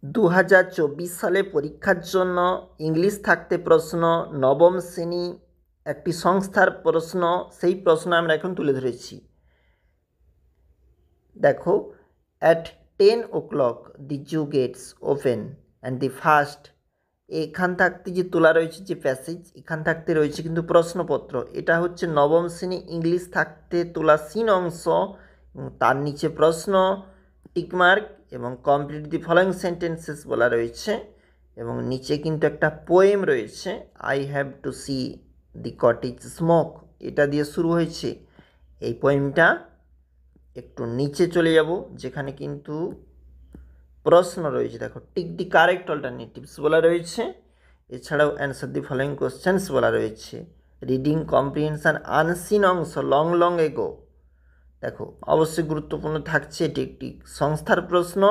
2024 সালে পরীক্ষার জন্য ইংলিশ থাকতে প্রশ্ন, নবম শ্রেণী একটি সংস্থার প্রশ্ন, সেই প্রশ্ন আমরা এখন তুলে ধরেছি। দেখো, at 10 o'clock the zoo gates open and the first, এখান থাকতে যে তোলা রয়েছে যে প্যাসেজ, এখান থাকতে রয়েছে কিন্তু প্রশ্নপত্র। এটা হচ্ছে নবম শ্রেণী ইংলিশ থাকতে তোলা সিন অংশ, তার নিচে প্রশ্ন, টিকমার্ক এবং কমপ্লিট দি ফলোয়িং সেন্টেন্সেস বলা রয়েছে, এবং নিচে কিন্তু একটা পোয়েম রয়েছে, I have to see the cottage smoke, এটা দিয়ে শুরু হয়েছে। এই পোয়েমটা একটু নিচে চলে যাব, যেখানে কিন্তু প্রশ্ন রয়েছে। দেখো, টিক দি কারেক্ট অল্টারনেটিভস বলা রয়েছে, এছাড়াও অ্যান্সার দি ফলোয়িং কোশ্চেন্স বলা রয়েছে, রিডিং কম্প্রিহেনশন আনসিন অংশ, লং লং এগো। দেখো, অবশ্যই গুরুত্বপূর্ণ থাকছে, এটি একটি সংস্থার প্রশ্ন,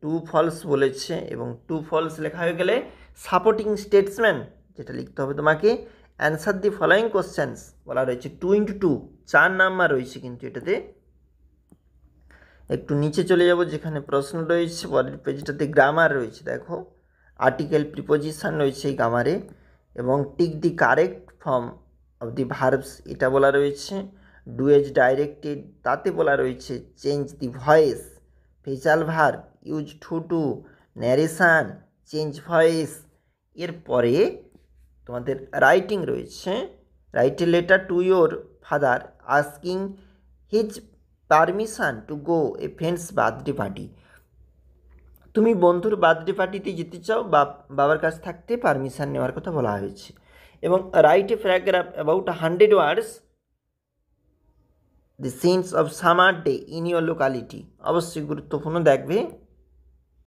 টু ফলস বলেছে, এবং টু ফলস লেখা হয়ে গেলে সাপোর্টিং স্টেটসম্যান যেটা লিখতে হবে তোমাকে, অ্যান্সার দি ফলোয়িং কোশ্চেন্স বলা রয়েছে, 2x2 4 নাম্বার রয়েছে কিন্তু এটাতে। একটু নিচে চলে যাব, যেখানে প্রশ্ন রয়েছে, পরের পেজটাতে গ্রামার রয়েছে। দেখো, আর্টিকেল প্রিপোজিশন রয়েছে এই গ্রামারে, এবং tick the correct form of the verbs এটা বলা রয়েছে, ডু এজ ডাইরেক্টেড তাতে বলা রয়েছে, change the voice, phrasal verb use to, narration, change voice. এরপরে তোমাদের রাইটিং রয়েছে, write a letter to your father asking his permission to go A friends birthday party, তুমি বন্ধুর বার্থডে পার্টিতে যেতে চাও, বাবার কাছ থাকতে পারমিশন নেওয়ার কথা বলা হয়েছে। এবং write a paragraph about 100 words the scenes of summer day in your locality, অবশ্যই গুরুত্বপূর্ণ। দেখবে